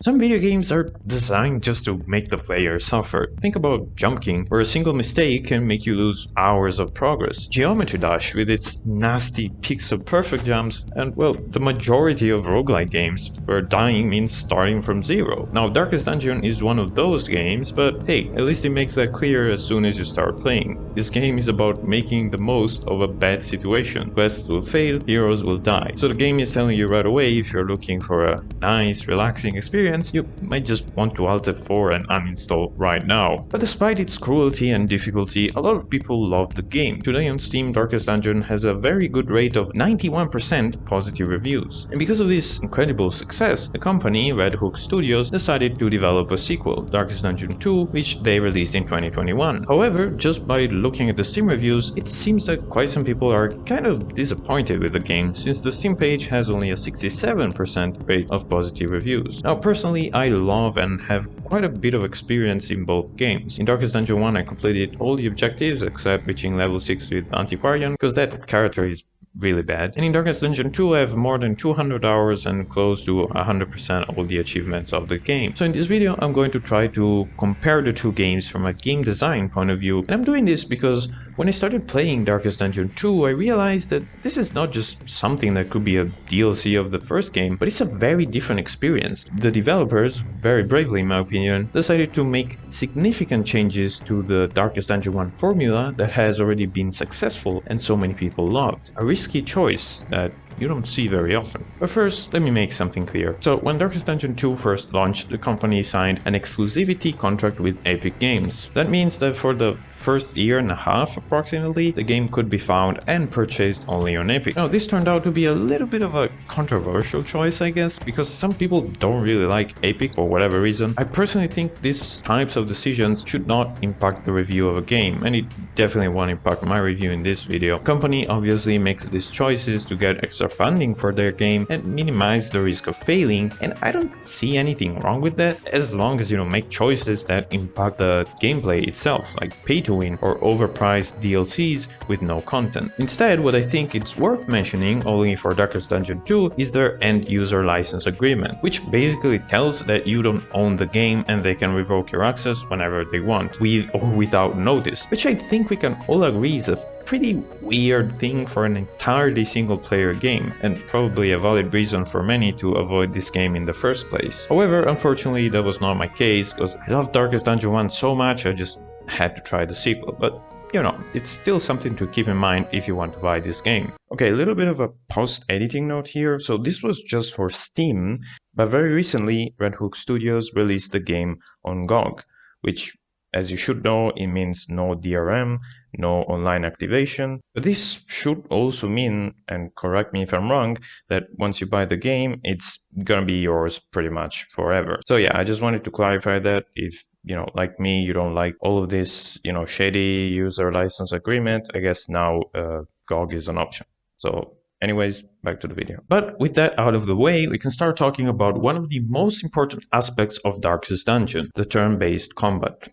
Some video games are designed just to make the player suffer. Think about Jump King, where a single mistake can make you lose hours of progress. Geometry Dash with its nasty pixel perfect jumps, and well, the majority of roguelike games, where dying means starting from zero. Now Darkest Dungeon is one of those games, but hey, at least it makes that clear as soon as you start playing. This game is about making the most of a bad situation. Quests will fail, heroes will die. So the game is telling you right away, if you're looking for a nice, relaxing experience, you might just want to Alt F4 and uninstall right now. But despite its cruelty and difficulty, a lot of people love the game. Today on Steam, Darkest Dungeon has a very good rate of 91% positive reviews. And because of this incredible success, the company, Red Hook Studios, decided to develop a sequel, Darkest Dungeon 2, which they released in 2021. However, just by looking at the Steam reviews, it seems that quite some people are kind of disappointed with the game, since the Steam page has only a 67% rate of positive reviews. Now personally, I love and have quite a bit of experience in both games. In Darkest Dungeon 1 I completed all the objectives except reaching level 6 with Antiquarian, because that character is really bad. And in Darkest Dungeon 2 I have more than 200 hours and close to 100% all the achievements of the game. So in this video I'm going to try to compare the two games from a game design point of view, and I'm doing this because when I started playing Darkest Dungeon 2 I realized that this is not just something that could be a DLC of the first game, but it's a very different experience. The developers, very bravely in my opinion, decided to make significant changes to the Darkest Dungeon 1 formula that has already been successful and so many people loved. A risky choice that you don't see very often. But first, let me make something clear. So when Darkest Dungeon 2 first launched, the company signed an exclusivity contract with Epic Games. That means that for the first year and a half approximately, the game could be found and purchased only on Epic. Now this turned out to be a little bit of a controversial choice, I guess, because some people don't really like Epic for whatever reason. I personally think these types of decisions should not impact the review of a game, and it definitely won't impact my review in this video. The company obviously makes these choices to get extra funding for their game and minimize the risk of failing, and I don't see anything wrong with that as long as you don't make choices that impact the gameplay itself, like pay to win or overpriced DLCs with no content. Instead, what I think it's worth mentioning only for Darkest Dungeon 2 is their end user license agreement, which basically tells that you don't own the game and they can revoke your access whenever they want, with or without notice, which I think we can all agree is a pretty weird thing for an entirely single-player game, and probably a valid reason for many to avoid this game in the first place. However, unfortunately that was not my case, because I love Darkest Dungeon 1 so much I just had to try the sequel, but you know, it's still something to keep in mind if you want to buy this game. Okay, a little bit of a post-editing note here. So this was just for Steam, but very recently Red Hook Studios released the game on GOG, which, as you should know, it means no DRM, no online activation. But this should also mean, and correct me if I'm wrong, that once you buy the game, it's gonna be yours pretty much forever. So yeah, I just wanted to clarify that if, you know, like me, you don't like all of this, you know, shady user license agreement, I guess now GOG is an option. So anyways, back to the video. But with that out of the way, we can start talking about one of the most important aspects of Darkest Dungeon, the turn-based combat.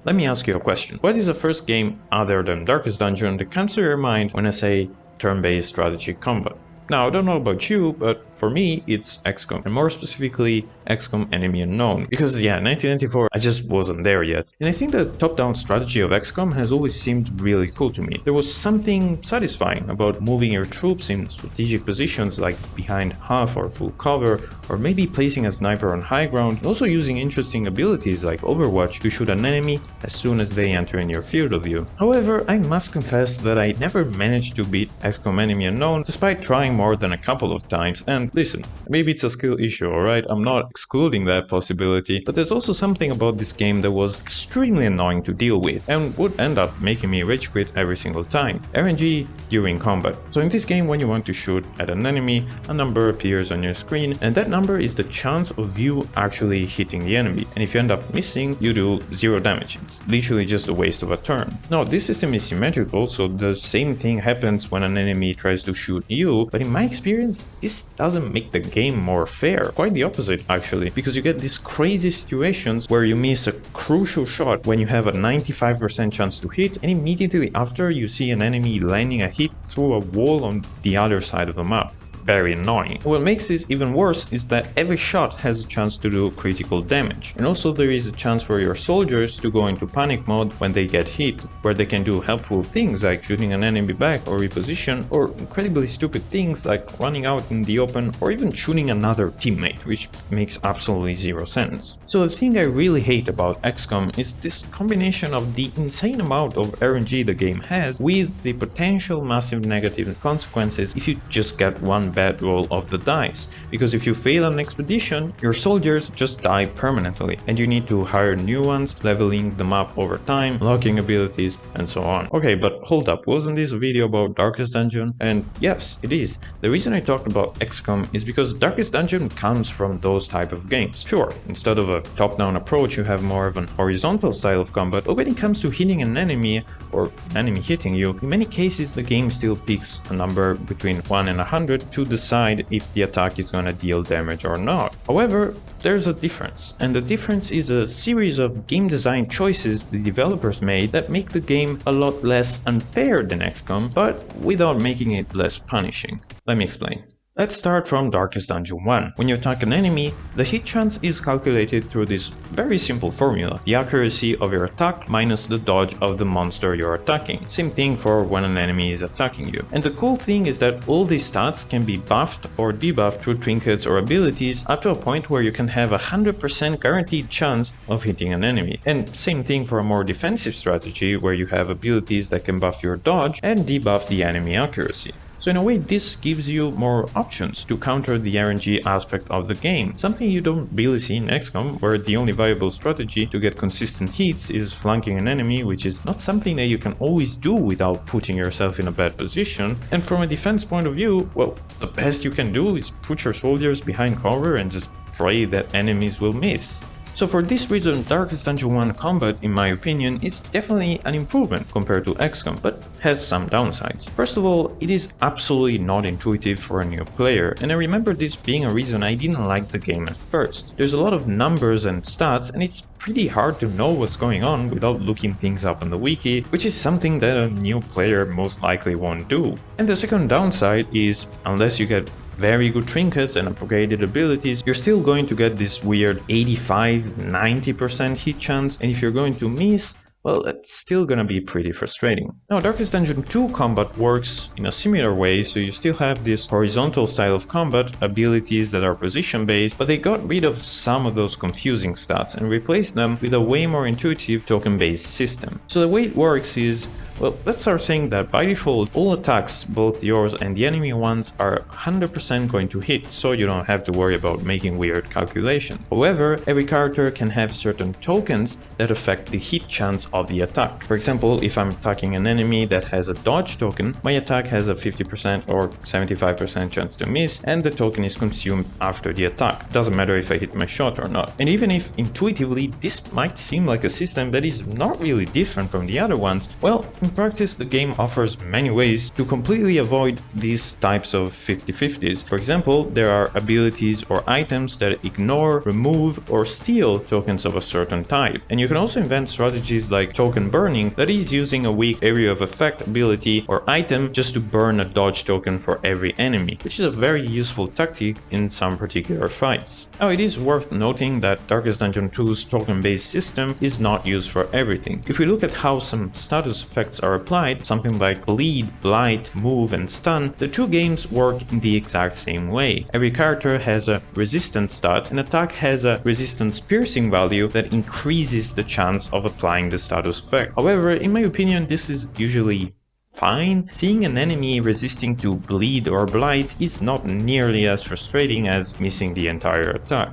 Let me ask you a question. What is the first game other than Darkest Dungeon that comes to your mind when I say turn-based strategy combat? Now, I don't know about you, but for me, it's XCOM, and more specifically, XCOM Enemy Unknown. Because yeah, 1994, I just wasn't there yet. And I think the top-down strategy of XCOM has always seemed really cool to me. There was something satisfying about moving your troops in strategic positions like behind half or full cover, or maybe placing a sniper on high ground, and also using interesting abilities like Overwatch to shoot an enemy as soon as they enter in your field of view. However, I must confess that I never managed to beat XCOM Enemy Unknown despite trying more than a couple of times, and listen, maybe it's a skill issue, alright, I'm not excluding that possibility, but there's also something about this game that was extremely annoying to deal with and would end up making me rage quit every single time. RNG during combat. So in this game, when you want to shoot at an enemy, a number appears on your screen, and that number is the chance of you actually hitting the enemy, and if you end up missing, you do 0 damage. It's literally just a waste of a turn. Now, this system is symmetrical, so the same thing happens when an enemy tries to shoot you, but in my experience, this doesn't make the game more fair. Quite the opposite, actually, because you get these crazy situations where you miss a crucial shot when you have a 95% chance to hit, and immediately after you see an enemy landing a hit through a wall on the other side of the map. Very annoying. What makes this even worse is that every shot has a chance to do critical damage, and also there is a chance for your soldiers to go into panic mode when they get hit, where they can do helpful things like shooting an enemy back or reposition, or incredibly stupid things like running out in the open or even shooting another teammate, which makes absolutely zero sense. So the thing I really hate about XCOM is this combination of the insane amount of RNG the game has with the potential massive negative consequences if you just get one bad roll of the dice, because if you fail an expedition, your soldiers just die permanently and you need to hire new ones, leveling them up over time, locking abilities, and so on. Okay, but hold up, wasn't this a video about Darkest Dungeon? And yes, it is. The reason I talked about XCOM is because Darkest Dungeon comes from those type of games. Sure, instead of a top-down approach you have more of an horizontal style of combat, but when it comes to hitting an enemy or an enemy hitting you, in many cases the game still picks a number between 1 and 100 to decide if the attack is gonna deal damage or not. However, there's a difference, and the difference is a series of game design choices the developers made that make the game a lot less unfair than XCOM, but without making it less punishing. Let me explain. Let's start from Darkest Dungeon 1. When you attack an enemy, the hit chance is calculated through this very simple formula: the accuracy of your attack minus the dodge of the monster you're attacking. Same thing for when an enemy is attacking you. And the cool thing is that all these stats can be buffed or debuffed through trinkets or abilities up to a point where you can have a 100% guaranteed chance of hitting an enemy. And same thing for a more defensive strategy where you have abilities that can buff your dodge and debuff the enemy accuracy. So in a way, this gives you more options to counter the RNG aspect of the game, something you don't really see in XCOM, where the only viable strategy to get consistent hits is flanking an enemy, which is not something that you can always do without putting yourself in a bad position. And from a defense point of view, well, the best you can do is put your soldiers behind cover and just pray that enemies will miss. So for this reason, Darkest Dungeon 1 combat, in my opinion, is definitely an improvement compared to XCOM, but has some downsides. First of all, it is absolutely not intuitive for a new player, and I remember this being a reason I didn't like the game at first. There's a lot of numbers and stats, and it's pretty hard to know what's going on without looking things up on the wiki, which is something that a new player most likely won't do. And the second downside is, unless you get very good trinkets and upgraded abilities, you're still going to get this weird 85-90% hit chance, and if you're going to miss, well, it's still gonna be pretty frustrating. Now, Darkest Dungeon 2 combat works in a similar way, so you still have this horizontal style of combat, abilities that are position-based, but they got rid of some of those confusing stats and replaced them with a way more intuitive token-based system. So the way it works is, well, let's start saying that by default, all attacks, both yours and the enemy ones, are 100% going to hit, so you don't have to worry about making weird calculations. However, every character can have certain tokens that affect the hit chance of the attack. For example, if I'm attacking an enemy that has a dodge token, my attack has a 50% or 75% chance to miss, and the token is consumed after the attack. Doesn't matter if I hit my shot or not. And even if intuitively this might seem like a system that is not really different from the other ones, well, in practice the game offers many ways to completely avoid these types of 50-50s. For example, there are abilities or items that ignore, remove, or steal tokens of a certain type. And you can also invent strategies like token burning, that is using a weak area of effect ability or item just to burn a dodge token for every enemy, which is a very useful tactic in some particular fights. Now, it is worth noting that Darkest Dungeon 2's token-based system is not used for everything. If we look at how some status effects are applied, something like bleed, blight, move, and stun, the two games work in the exact same way. Every character has a resistance stat, and attack has a resistance piercing value that increases the chance of applying the status effect. However, in my opinion, this is usually fine. Seeing an enemy resisting to bleed or blight is not nearly as frustrating as missing the entire attack.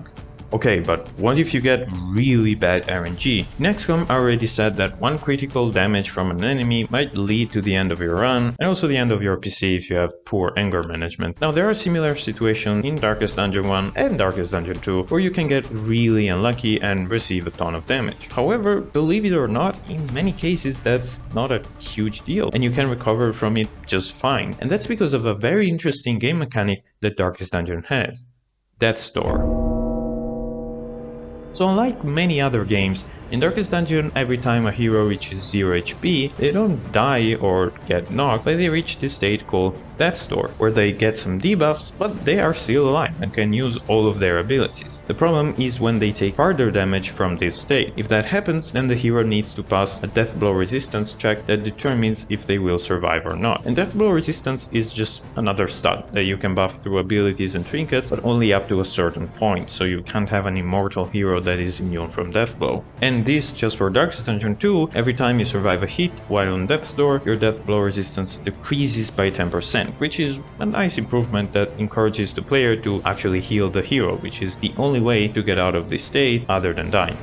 Okay, but what if you get really bad RNG? In XCOM, I already said that one critical damage from an enemy might lead to the end of your run, and also the end of your PC if you have poor anger management. Now, there are similar situations in Darkest Dungeon 1 and Darkest Dungeon 2 where you can get really unlucky and receive a ton of damage. However, believe it or not, in many cases that's not a huge deal, and you can recover from it just fine. And that's because of a very interesting game mechanic that Darkest Dungeon has: Death's Door. So unlike many other games, in Darkest Dungeon, every time a hero reaches 0 HP, they don't die or get knocked, but they reach this state called Death's Door, where they get some debuffs, but they are still alive and can use all of their abilities. The problem is when they take further damage from this state. If that happens, then the hero needs to pass a death blow resistance check that determines if they will survive or not. And death blow resistance is just another stat that you can buff through abilities and trinkets, but only up to a certain point, so you can't have an immortal hero that is immune from death blow. And this just for Darkest Dungeon 2, every time you survive a hit while on Death's Door, your death blow resistance decreases by 10%, which is a nice improvement that encourages the player to actually heal the hero, which is the only way to get out of this state other than dying.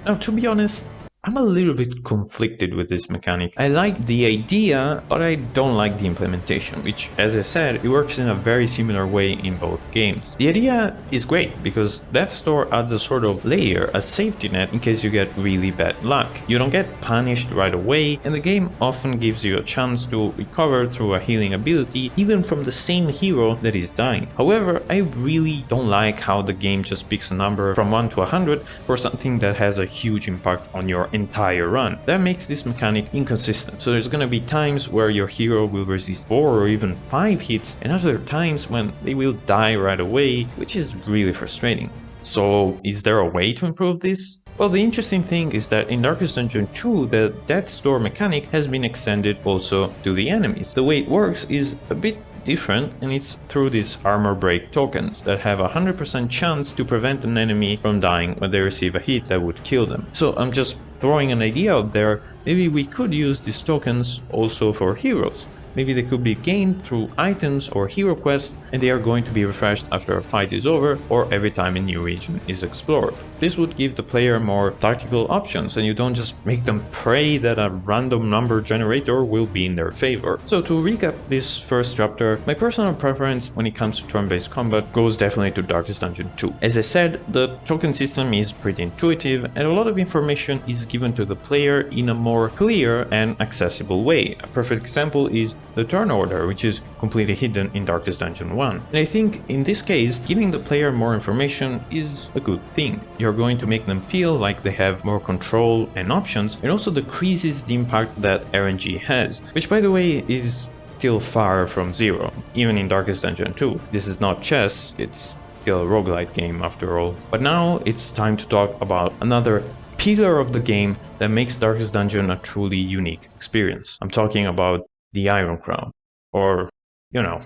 Now, to be honest, I'm a little bit conflicted with this mechanic. I like the idea, but I don't like the implementation, which, as I said, it works in a very similar way in both games. The idea is great because Death's Door adds a sort of layer, a safety net in case you get really bad luck. You don't get punished right away, and the game often gives you a chance to recover through a healing ability, even from the same hero that is dying. However, I really don't like how the game just picks a number from 1 to 100 for something that has a huge impact on your entire run. That makes this mechanic inconsistent. So there's gonna be times where your hero will resist 4 or even 5 hits, and other times when they will die right away, which is really frustrating. So is there a way to improve this? Well, the interesting thing is that in Darkest Dungeon 2, the Death's Door mechanic has been extended also to the enemies. The way it works is a bit different, and it's through these armor break tokens that have a 100% chance to prevent an enemy from dying when they receive a hit that would kill them. So I'm just throwing an idea out there, maybe we could use these tokens also for heroes. Maybe they could be gained through items or hero quests, and they are going to be refreshed after a fight is over or every time a new region is explored. This would give the player more tactical options, and you don't just make them pray that a random number generator will be in their favor. So to recap this first chapter, my personal preference when it comes to turn-based combat goes definitely to Darkest Dungeon 2. As I said, the token system is pretty intuitive, and a lot of information is given to the player in a more clear and accessible way. A perfect example is the turn order, which is completely hidden in Darkest Dungeon 1. And I think in this case, giving the player more information is a good thing. You're going to make them feel like they have more control and options, and also decreases the impact that RNG has, which by the way is still far from zero, even in Darkest Dungeon 2. This is not chess, it's still a roguelite game after all. But now it's time to talk about another pillar of the game that makes Darkest Dungeon a truly unique experience. I'm talking about the Iron Crown, or, you know,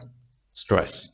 stress.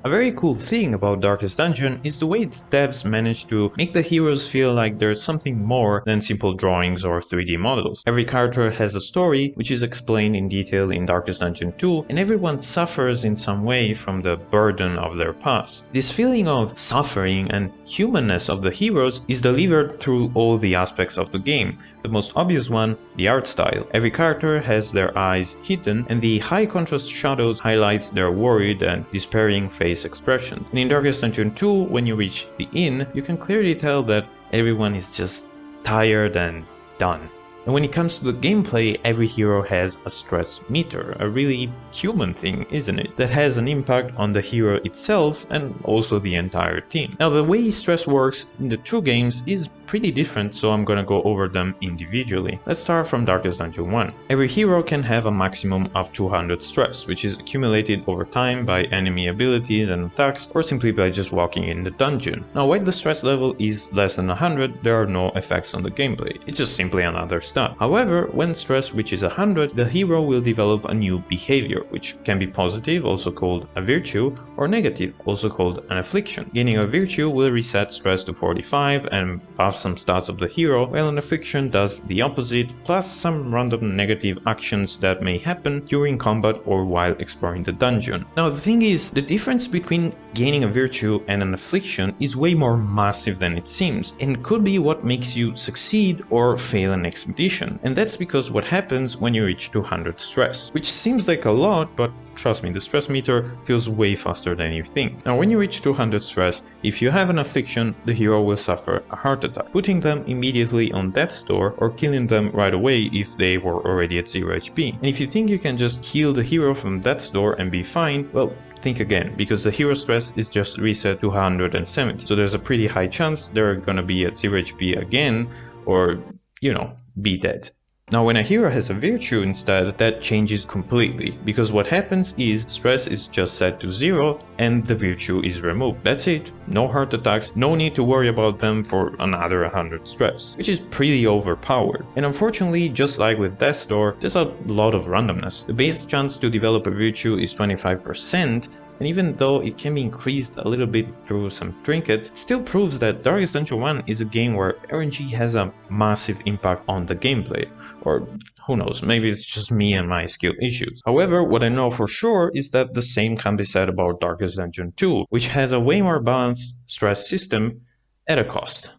A very cool thing about Darkest Dungeon is the way the devs managed to make the heroes feel like there's something more than simple drawings or 3D models. Every character has a story, which is explained in detail in Darkest Dungeon 2, and everyone suffers in some way from the burden of their past. This feeling of suffering and humanness of the heroes is delivered through all the aspects of the game. The most obvious one, the art style. Every character has their eyes hidden, and the high contrast shadows highlights their worried and despairing face expression. And in Darkest Dungeon 2, when you reach the inn, you can clearly tell that everyone is just tired and done. And when it comes to the gameplay, every hero has a stress meter, a really human thing, isn't it? That has an impact on the hero itself and also the entire team. Now, the way stress works in the two games is pretty different, so I'm gonna go over them individually. Let's start from Darkest Dungeon 1. Every hero can have a maximum of 200 stress, which is accumulated over time by enemy abilities and attacks, or simply by just walking in the dungeon. Now, when the stress level is less than 100, there are no effects on the gameplay. It's just simply another stat. However, when stress reaches 100, the hero will develop a new behavior, which can be positive, also called a virtue, or negative, also called an affliction. Gaining a virtue will reset stress to 45 and buff some stats of the hero, while an affliction does the opposite, plus some random negative actions that may happen during combat or while exploring the dungeon. Now the thing is, the difference between gaining a virtue and an affliction is way more massive than it seems, and could be what makes you succeed or fail an expedition. And that's because what happens when you reach 200 stress, which seems like a lot, but trust me, the stress meter feels way faster than you think. Now when you reach 200 stress, if you have an affliction, the hero will suffer a heart attack, putting them immediately on death's door or killing them right away if they were already at 0 HP. And if you think you can just heal the hero from death's door and be fine, well, think again, because the hero stress is just reset to 170, so there's a pretty high chance they're gonna be at 0 HP again, or, you know, be dead. Now when a hero has a virtue instead, that changes completely, because what happens is stress is just set to 0 and the virtue is removed. That's it, no heart attacks, no need to worry about them for another 100 stress, which is pretty overpowered. And unfortunately, just like with Death's Door, there's a lot of randomness. The base chance to develop a virtue is 25%, and even though it can be increased a little bit through some trinkets, it still proves that Darkest Dungeon 1 is a game where RNG has a massive impact on the gameplay. Or who knows, maybe it's just me and my skill issues. However, what I know for sure is that the same can be said about Darkest Dungeon 2, which has a way more balanced stress system at a cost.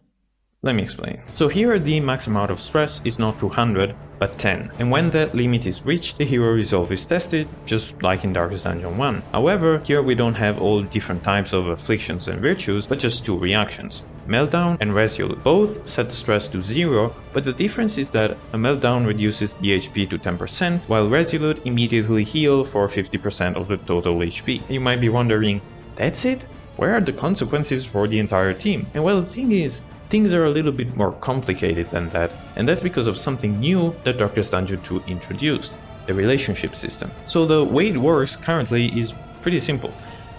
Let me explain. So here the max amount of stress is not 200, but 10, and when that limit is reached, the hero resolve is tested, just like in Darkest Dungeon 1. However, here we don't have all different types of afflictions and virtues, but just two reactions. Meltdown and Resolute. Both set the stress to 0, but the difference is that a Meltdown reduces the HP to 10%, while Resolute immediately heal for 50% of the total HP. You might be wondering, that's it? Where are the consequences for the entire team? And well, the thing is, things are a little bit more complicated than that, and that's because of something new that Darkest Dungeon 2 introduced, the relationship system. So the way it works currently is pretty simple.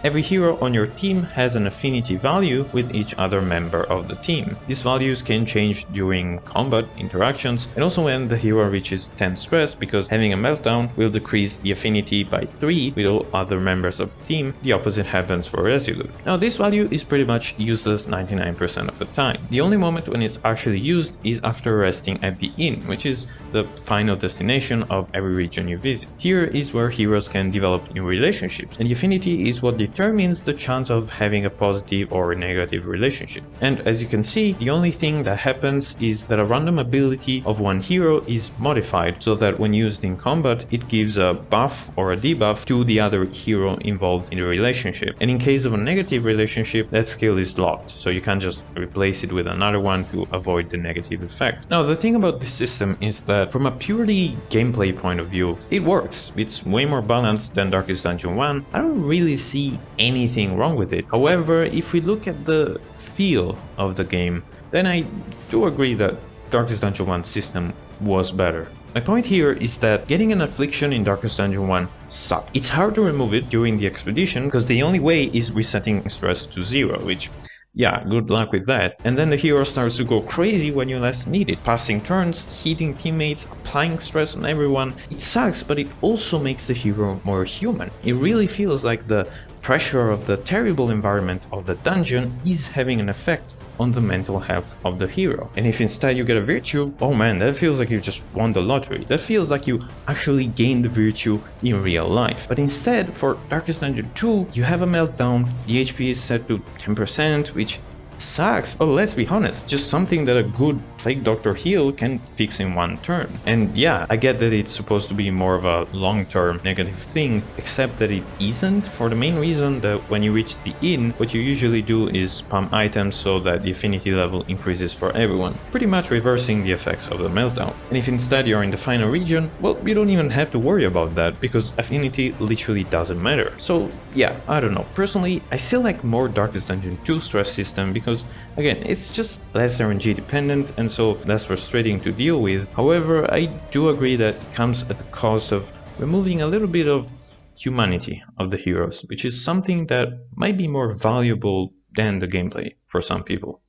Every hero on your team has an affinity value with each other member of the team. These values can change during combat interactions and also when the hero reaches 10 stress, because having a meltdown will decrease the affinity by 3 with all other members of the team. The opposite happens for Resolute. Now this value is pretty much useless 99% of the time. The only moment when it's actually used is after resting at the inn, which is the final destination of every region you visit. Here is where heroes can develop new relationships, and the affinity is what determines the chance of having a positive or a negative relationship. And as you can see, the only thing that happens is that a random ability of one hero is modified so that when used in combat, it gives a buff or a debuff to the other hero involved in the relationship. And in case of a negative relationship, that skill is locked, so you can't just replace it with another one to avoid the negative effect. Now, the thing about this system is that from a purely gameplay point of view, it works. It's way more balanced than Darkest Dungeon 1. I don't really see anything wrong with it. However, if we look at the feel of the game, then I do agree that Darkest Dungeon 1 system was better. My point here is that getting an affliction in Darkest Dungeon 1 sucks. It's hard to remove it during the expedition because the only way is resetting stress to 0, which, yeah, good luck with that. And then the hero starts to go crazy when you less need it, passing turns, hitting teammates, applying stress on everyone. It sucks, but it also makes the hero more human. It really feels like the pressure of the terrible environment of the dungeon is having an effect on the mental health of the hero. And if instead you get a virtue, oh man, that feels like you just won the lottery. That feels like you actually gained the virtue in real life. But instead, for Darkest Dungeon 2, you have a meltdown, the HP is set to 10%, which sucks. But let's be honest, just something that a good Plague Doctor heal can fix in one turn. And yeah, I get that it's supposed to be more of a long-term negative thing, except that it isn't, for the main reason that when you reach the inn, what you usually do is spam items so that the affinity level increases for everyone, pretty much reversing the effects of the meltdown. And if instead you're in the final region, well, you don't even have to worry about that, because affinity literally doesn't matter. So yeah, I don't know. Personally, I still like more Darkest Dungeon 2 stress system because, again, it's just less RNG dependent and so less frustrating to deal with. However, I do agree that it comes at the cost of removing a little bit of humanity of the heroes, which is something that might be more valuable than the gameplay for some people.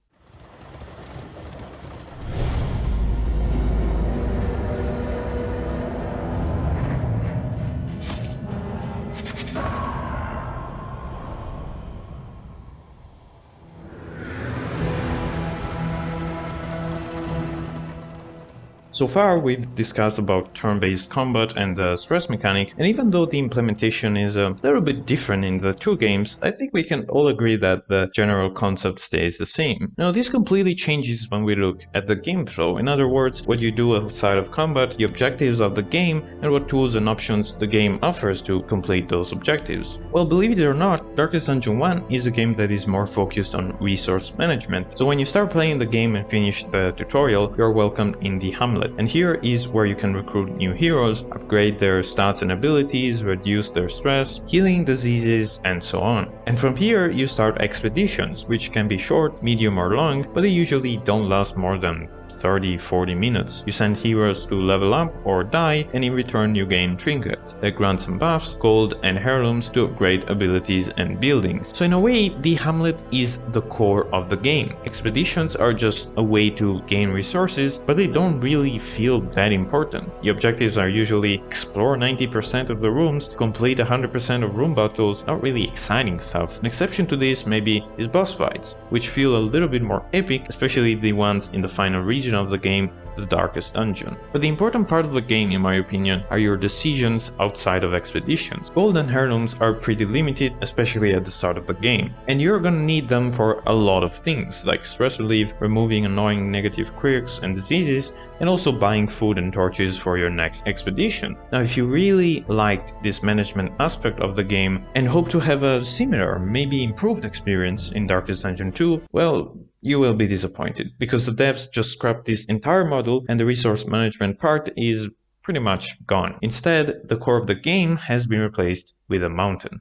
So far, we've discussed about turn-based combat and the stress mechanic, and even though the implementation is a little bit different in the two games, I think we can all agree that the general concept stays the same. Now, this completely changes when we look at the game flow. In other words, what you do outside of combat, the objectives of the game, and what tools and options the game offers to complete those objectives. Well, believe it or not, Darkest Dungeon 1 is a game that is more focused on resource management. So when you start playing the game and finish the tutorial, you're welcomed in the Hamlet. And here is where you can recruit new heroes, upgrade their stats and abilities, reduce their stress, healing diseases, and so on. And from here, you start expeditions, which can be short, medium, or long, but they usually don't last more than 30-40 minutes. You send heroes to level up or die, and in return you gain trinkets that grant some buffs, gold, and heirlooms to upgrade abilities and buildings. So in a way, the Hamlet is the core of the game. Expeditions are just a way to gain resources, but they don't really feel that important. The objectives are usually explore 90% of the rooms, complete 100% of room battles, not really exciting stuff. An exception to this maybe is boss fights, which feel a little bit more epic, especially the ones in the final region of the game, the Darkest Dungeon. But the important part of the game, in my opinion, are your decisions outside of expeditions. Gold and heirlooms are pretty limited, especially at the start of the game, and you're gonna need them for a lot of things, like stress relief, removing annoying negative quirks and diseases, and also buying food and torches for your next expedition. Now, if you really liked this management aspect of the game and hope to have a similar, maybe improved experience in Darkest Dungeon 2, well, you will be disappointed, because the devs just scrapped this entire model and the resource management part is pretty much gone. Instead, the core of the game has been replaced with a mountain.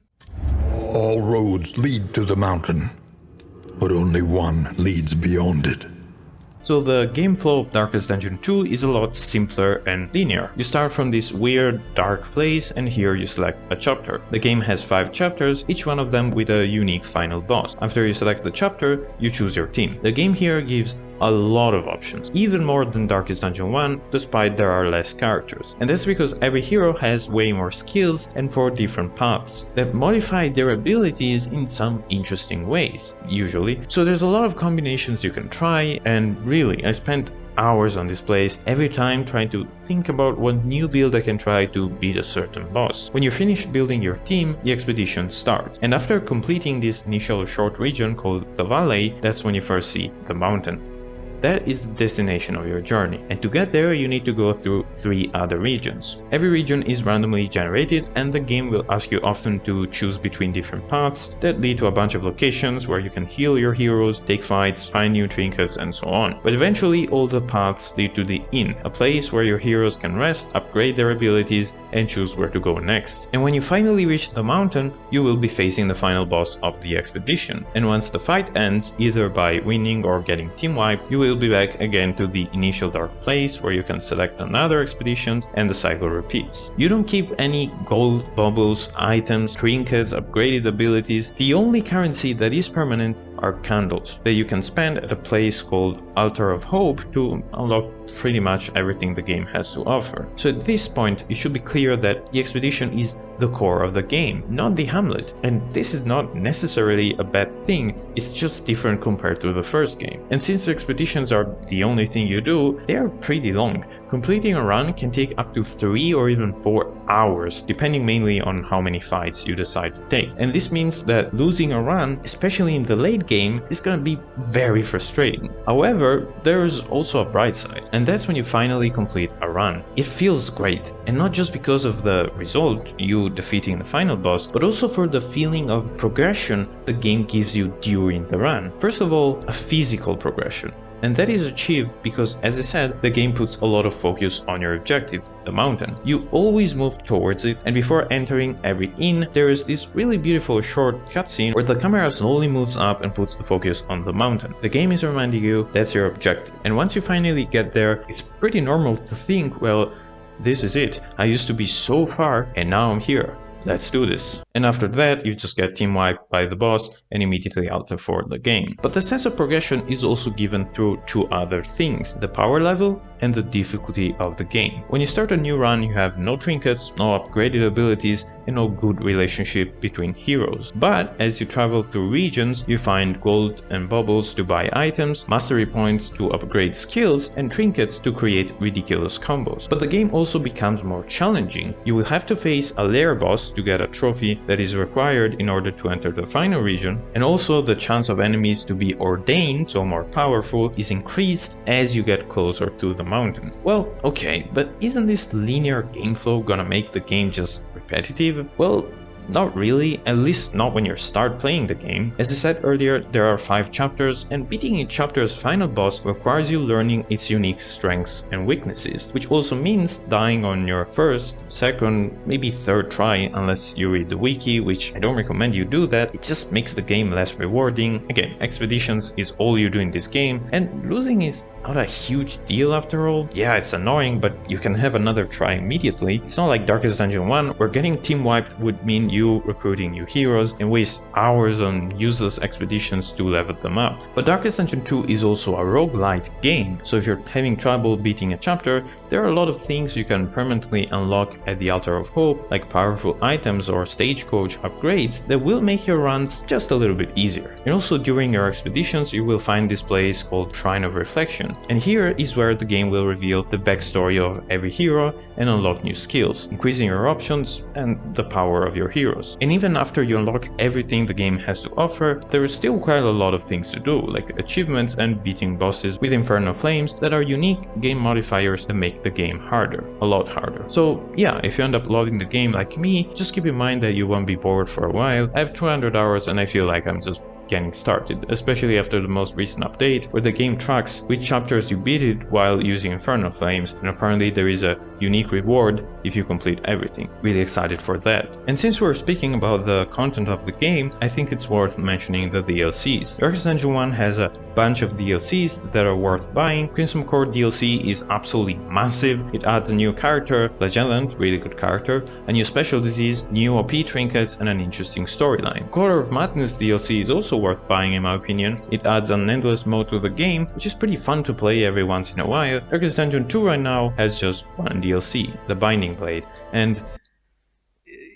All roads lead to the mountain, but only one leads beyond it. So the game flow of Darkest Dungeon 2 is a lot simpler and linear. You start from this weird dark place and here you select a chapter. The game has 5 chapters, each one of them with a unique final boss. After you select the chapter, you choose your team. The game here gives a lot of options, even more than Darkest Dungeon 1, despite there are less characters. And that's because every hero has way more skills and 4 different paths that modify their abilities in some interesting ways, usually. So there's a lot of combinations you can try, and really, I spent hours on this place every time trying to think about what new build I can try to beat a certain boss. When you finish building your team, the expedition starts, and after completing this initial short region called the Valley, that's when you first see the mountain. That is the destination of your journey, and to get there you need to go through 3 other regions. Every region is randomly generated, and the game will ask you often to choose between different paths that lead to a bunch of locations where you can heal your heroes, take fights, find new trinkets, and so on. But eventually all the paths lead to the inn, a place where your heroes can rest, upgrade their abilities, and choose where to go next. And when you finally reach the mountain, you will be facing the final boss of the expedition. And once the fight ends, either by winning or getting team wiped, you will be back again to the initial dark place where you can select another expedition and the cycle repeats. You don't keep any gold, bubbles, items, trinkets, upgraded abilities. The only currency that is permanent are candles that you can spend at a place called Altar of Hope to unlock pretty much everything the game has to offer. So at this point, it should be clear that the expedition is the core of the game, not the Hamlet. And this is not necessarily a bad thing, it's just different compared to the first game. And since expeditions are the only thing you do, they are pretty long. Completing a run can take up to 3 or even 4 hours, depending mainly on how many fights you decide to take. And this means that losing a run, especially in the late game, is gonna be very frustrating. However, there's also a bright side, and that's when you finally complete a run. It feels great, and not just because of the result, you defeating the final boss, but also for the feeling of progression the game gives you during the run. First of all, a physical progression. And that is achieved because, as I said, the game puts a lot of focus on your objective, the mountain. You always move towards it, and before entering every inn, there is this really beautiful short cutscene where the camera slowly moves up and puts the focus on the mountain. The game is reminding you that's your objective. And once you finally get there, it's pretty normal to think, well, this is it. I used to be so far, and now I'm here. let's do this. And after that, you just get team wiped by the boss and immediately out for the game. But the sense of progression is also given through two other things: the power level and the difficulty of the game. When you start a new run, you have no trinkets, no upgraded abilities, and no good relationship between heroes. But as you travel through regions, you find gold and bubbles to buy items, mastery points to upgrade skills, and trinkets to create ridiculous combos. But the game also becomes more challenging. You will have to face a lair boss to get a trophy that is required in order to enter the final region, and also the chance of enemies to be ordained, so more powerful, is increased as you get closer to the mountain. Well, okay, but isn't this linear game flow gonna make the game just repetitive? Well, not really, at least not when you start playing the game. As I said earlier, there are 5 chapters, and beating each chapter's final boss requires you learning its unique strengths and weaknesses, which also means dying on your first, second, maybe third try, unless you read the wiki, which I don't recommend you do that. It just makes the game less rewarding. Again, expeditions is all you do in this game, and losing is not a huge deal after all. Yeah, it's annoying, but you can have another try immediately. It's not like Darkest Dungeon 1, where getting team wiped would mean you recruiting new heroes and waste hours on useless expeditions to level them up. But Darkest Dungeon 2 is also a roguelite game, so if you're having trouble beating a chapter, there are a lot of things you can permanently unlock at the Altar of Hope, like powerful items or stagecoach upgrades that will make your runs just a little bit easier. And also during your expeditions, you will find this place called Shrine of Reflection, and here is where the game will reveal the backstory of every hero and unlock new skills, increasing your options and the power of your heroes. And even after you unlock everything the game has to offer, there is still quite a lot of things to do, like achievements and beating bosses with Infernal Flames that are unique game modifiers that make the game harder, a lot harder. So yeah, if you end up loving the game like me, just keep in mind that you won't be bored for a while. I have 200 hours and I feel like I'm just getting started, especially after the most recent update where the game tracks which chapters you beated while using Infernal Flames, and apparently there is a unique reward if you complete everything. Really excited for that. And since we're speaking about the content of the game, I think it's worth mentioning the DLCs. Darkest Dungeon 1 has a bunch of DLCs that are worth buying. Crimson Core DLC is absolutely massive. It adds a new character, Flagellant, really good character, a new special disease, new OP trinkets, and an interesting storyline. Color of Madness DLC is also worth buying in my opinion. It adds an endless mode to the game, which is pretty fun to play every once in a while. Darkest Dungeon 2 right now has just one DLC, the Binding Blade, and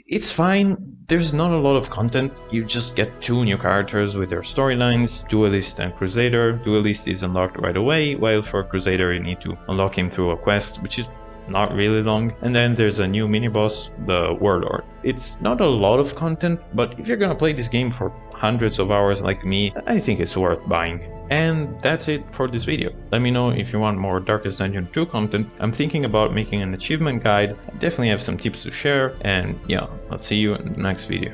it's fine. There's not a lot of content. You just get 2 new characters with their storylines, Duelist and Crusader. Duelist is unlocked right away, while for Crusader you need to unlock him through a quest, which is not really long. And then there's a new mini-boss, the Warlord. It's not a lot of content, but if you're gonna play this game for hundreds of hours like me, I think it's worth buying. And that's it for this video. Let me know if you want more Darkest Dungeon 2 content. I'm thinking about making an achievement guide. I definitely have some tips to share, and yeah, I'll see you in the next video.